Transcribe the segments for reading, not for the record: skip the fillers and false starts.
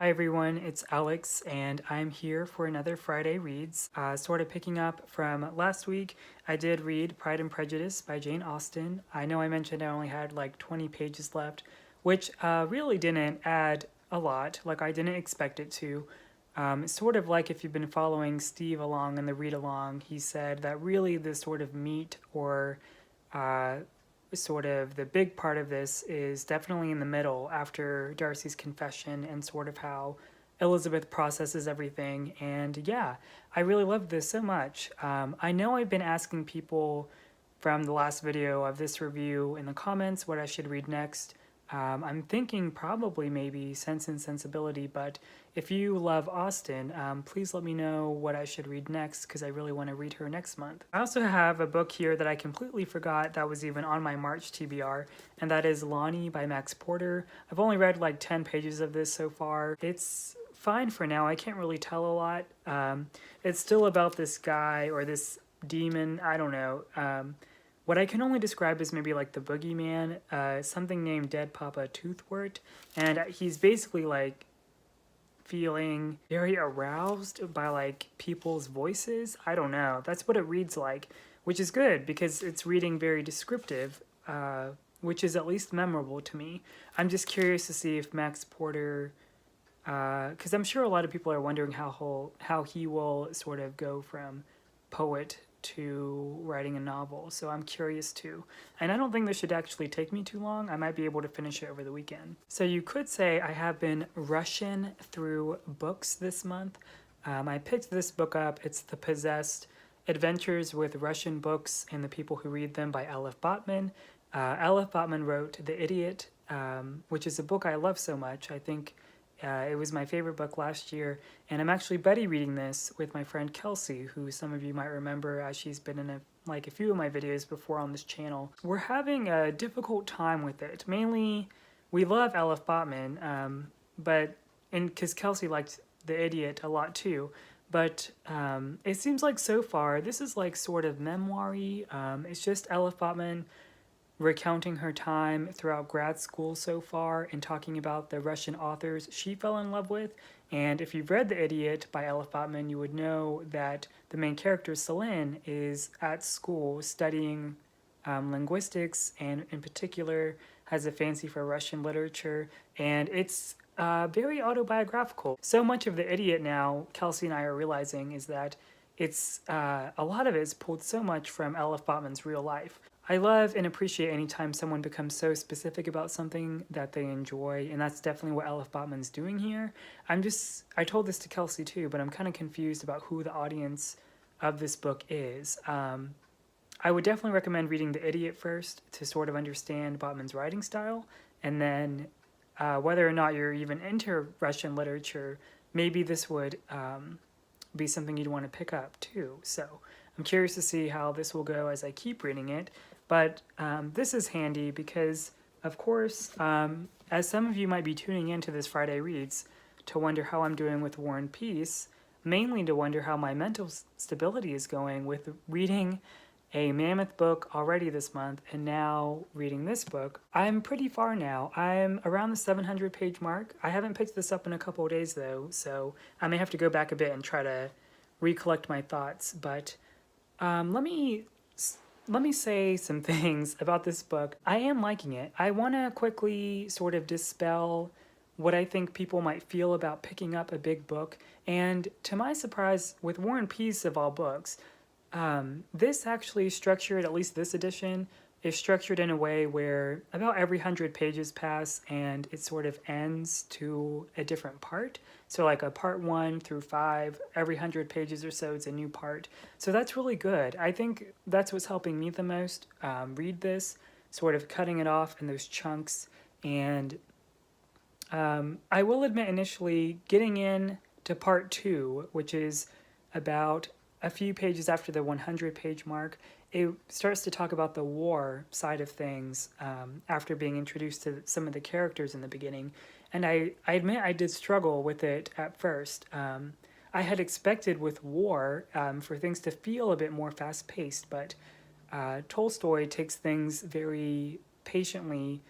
Hi everyone, it's Alex and I'm here for another Friday Reads. Sort of picking up from last week, I did read Pride and Prejudice by Jane Austen. I know I mentioned I only had like 20 pages left, which really didn't add a lot, like I didn't expect it to. It's sort of like if you've been following Steve along in the read along, he said that really the sort of meat or uh, sort of the big part of this is definitely in the middle after Darcy's confession and sort of how Elizabeth processes everything. And yeah, I really love this so much. I know I've been asking people from the last video of this review in the comments what I should read next. I'm thinking probably maybe Sense and Sensibility, but if you love Austen, please let me know what I should read next because I really want to read her next month. I also have a book here that I completely forgot that was even on my March TBR, and that is Lanny by Max Porter. I've only read like 10 pages of this so far. It's fine for now. I can't really tell a lot. It's still about this guy or this demon, I don't know. What I can only describe as maybe like the boogeyman, something named Dead Papa Toothwort, and he's basically like feeling very aroused by like people's voices. I don't know. That's what it reads like, which is good because it's reading very descriptive, which is at least memorable to me. I'm just curious to see if Max Porter, because I'm sure a lot of people are wondering how he will sort of go from poet to writing a novel, so I'm curious too. And I don't think this should actually take me too long. I might be able to finish it over the weekend. So you could say I have been rushing through books this month. I picked this book up. It's The Possessed Adventures with Russian Books and the People Who Read Them by Elif Batuman. Elif Batuman wrote The Idiot, which is a book I love so much. I think it was my favorite book last year, and I'm actually buddy reading this with my friend Kelsey, who some of you might remember as she's been in a few of my videos before on this channel. We're having a difficult time with it. Mainly, we love Elif Batuman, but because Kelsey liked The Idiot a lot too, but it seems like so far this is like sort of memoir-y. It's just Elif Batuman recounting her time throughout grad school so far and talking about the Russian authors she fell in love with. And if you've read The Idiot by Elif Batuman, you would know that the main character, Celine, is at school studying linguistics and in particular has a fancy for Russian literature. And it's very autobiographical. So much of The Idiot now, Kelsey and I are realizing, is that it's a lot of it is pulled so much from Elif Batuman's real life. I love and appreciate anytime someone becomes so specific about something that they enjoy, and that's definitely what Elif Batuman's doing here. I told this to Kelsey too, but I'm kind of confused about who the audience of this book is. I would definitely recommend reading The Idiot first to sort of understand Batuman's writing style, and then whether or not you're even into Russian literature, maybe this would be something you'd want to pick up too. So I'm curious to see how this will go as I keep reading it. But this is handy because, of course, as some of you might be tuning into this Friday Reads to wonder how I'm doing with War and Peace, mainly to wonder how my mental stability is going with reading a mammoth book already this month and now reading this book. I'm pretty far now. I'm around the 700 page mark. I haven't picked this up in a couple of days though, so I may have to go back a bit and try to recollect my thoughts. But let me say some things about this book. I am liking it. I want to quickly sort of dispel what I think people might feel about picking up a big book. And to my surprise, with War and Peace of all books, this actually is structured, at least this edition, is structured in a way where about every 100 pages pass and it sort of ends to a different part. So like a part 1 through 5, every 100 pages or so it's a new part. So that's really good. I think that's what's helping me the most read this, sort of cutting it off in those chunks. And I will admit initially getting in to part 2, which is about a few pages after the 100 page mark, it starts to talk about the war side of things after being introduced to some of the characters in the beginning. And I admit I did struggle with it at first. I had expected with war for things to feel a bit more fast-paced, but Tolstoy takes things very patiently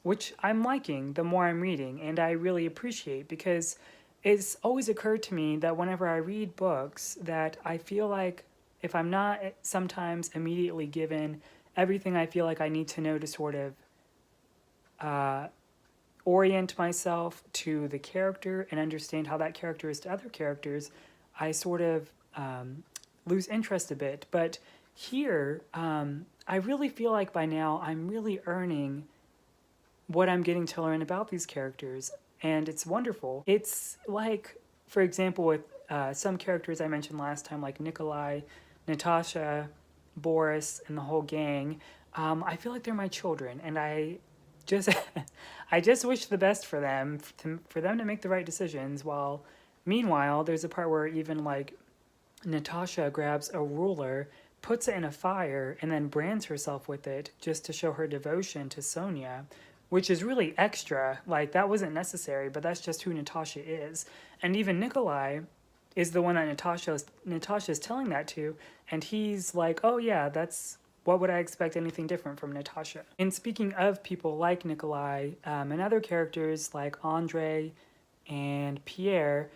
which I'm liking the more I'm reading, and I really appreciate, because it's always occurred to me that whenever I read books, that I feel like if I'm not sometimes immediately given everything I feel like I need to know to sort of uh, orient myself to the character and understand how that character is to other characters, I sort of lose interest a bit. But here, I really feel like by now I'm really earning what I'm getting to learn about these characters, and it's wonderful. It's like, for example, with some characters I mentioned last time, like Nikolai, Natasha, Boris, and the whole gang. I feel like they're my children, and just I just wish the best for them, for them to make the right decisions. While meanwhile, there's a part where even like Natasha grabs a ruler, puts it in a fire, and then brands herself with it just to show her devotion to Sonia, which is really extra. Like, that wasn't necessary, but that's just who Natasha is. And even Nikolai is the one that Natasha's telling that to, and he's like, oh yeah, that's what would I expect anything different from Natasha. And speaking of people like Nikolai, and other characters like Andre and Pierre,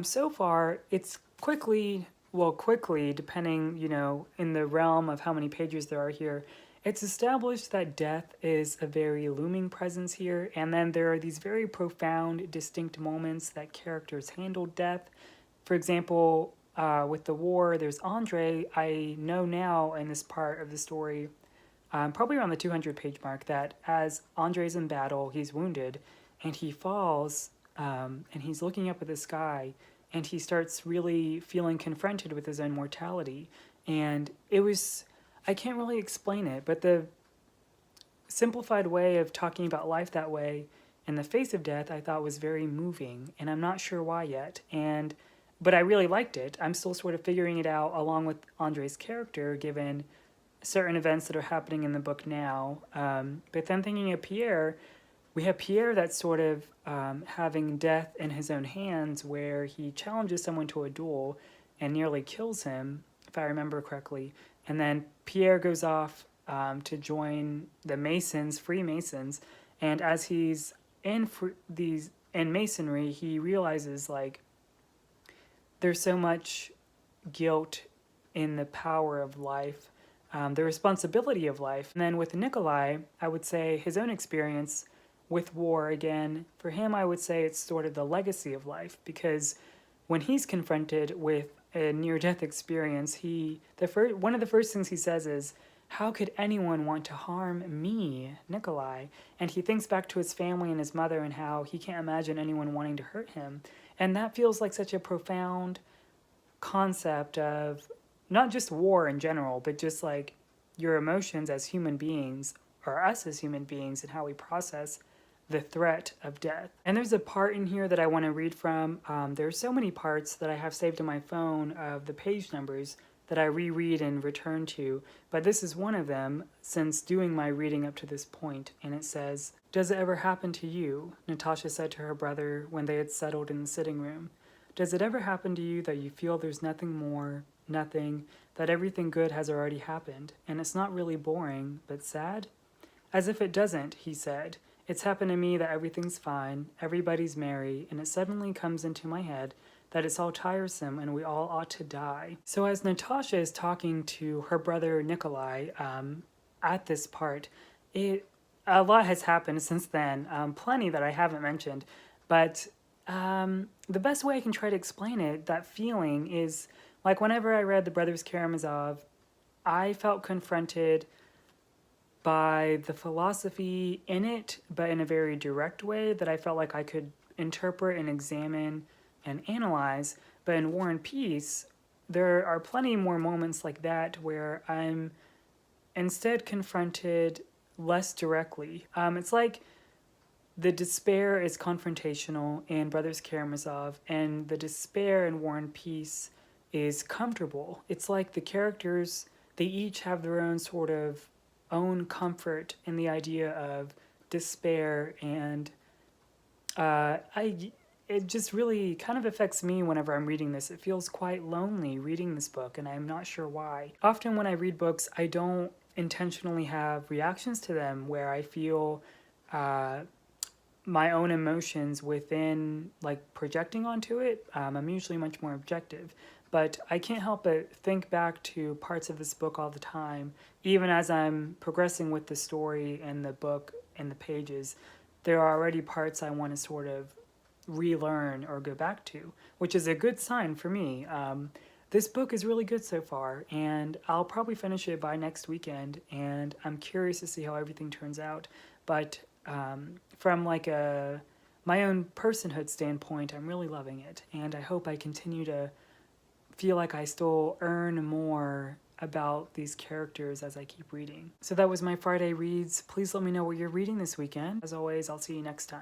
so far it's quickly, depending, in the realm of how many pages there are here, it's established that death is a very looming presence here, and then there are these very profound, distinct moments that characters handle death. For example, with the war, there's Andre. I know now in this part of the story, probably around the 200-page mark, that as Andre's in battle, he's wounded, and he falls, and he's looking up at the sky, and he starts really feeling confronted with his own mortality. And I can't really explain it, but the simplified way of talking about life that way in the face of death, I thought was very moving, and I'm not sure why yet. But I really liked it. I'm still sort of figuring it out along with Andre's character, given certain events that are happening in the book now. But then thinking of Pierre, we have Pierre that's sort of having death in his own hands, where he challenges someone to a duel and nearly kills him, if I remember correctly. And then Pierre goes off to join the Masons, Freemasons, and as he's in Masonry, he realizes like there's so much guilt in the power of life, the responsibility of life. And then with Nikolai, I would say his own experience with war, again, for him, I would say it's sort of the legacy of life, because when he's confronted with a near-death experience, one of the first things he says is, how could anyone want to harm me, Nikolai? And he thinks back to his family and his mother and how he can't imagine anyone wanting to hurt him. And that feels like such a profound concept of not just war in general, but just like your emotions as human beings, or us as human beings, and how we process the threat of death. And there's a part in here that I want to read from. There's so many parts that I have saved in my phone of the page numbers that I reread and return to, but this is one of them since doing my reading up to this point, and it says, "Does it ever happen to you?" Natasha said to her brother when they had settled in the sitting room. "Does it ever happen to you that you feel there's nothing more, nothing, that everything good has already happened, and it's not really boring, but sad?" "As if it doesn't," he said. "It's happened to me that everything's fine, everybody's merry, and it suddenly comes into my head that it's all tiresome and we all ought to die." So as Natasha is talking to her brother Nikolai at this part, a lot has happened since then, plenty that I haven't mentioned, but the best way I can try to explain it, that feeling, is like whenever I read The Brothers Karamazov, I felt confronted by the philosophy in it, but in a very direct way that I felt like I could interpret and examine and analyze. But in War and Peace, there are plenty more moments like that where I'm instead confronted less directly. It's like the despair is confrontational in Brothers Karamazov, and the despair in War and Peace is comfortable. It's like the characters, they each have their own sort of own comfort in the idea of despair, and it just really kind of affects me whenever I'm reading this. It feels quite lonely reading this book, and I'm not sure why. Often when I read books, I don't intentionally have reactions to them where I feel my own emotions within like projecting onto it. I'm usually much more objective, but I can't help but think back to parts of this book all the time, even as I'm progressing with the story and the book and the pages. There are already parts I want to sort of relearn or go back to, which is a good sign for me. This book is really good so far, and I'll probably finish it by next weekend, and I'm curious to see how everything turns out. But from like my own personhood standpoint, I'm really loving it, and I hope I continue to feel like I still earn more about these characters as I keep reading. So that was my Friday reads. Please let me know what you're reading this weekend. As always, I'll see you next time.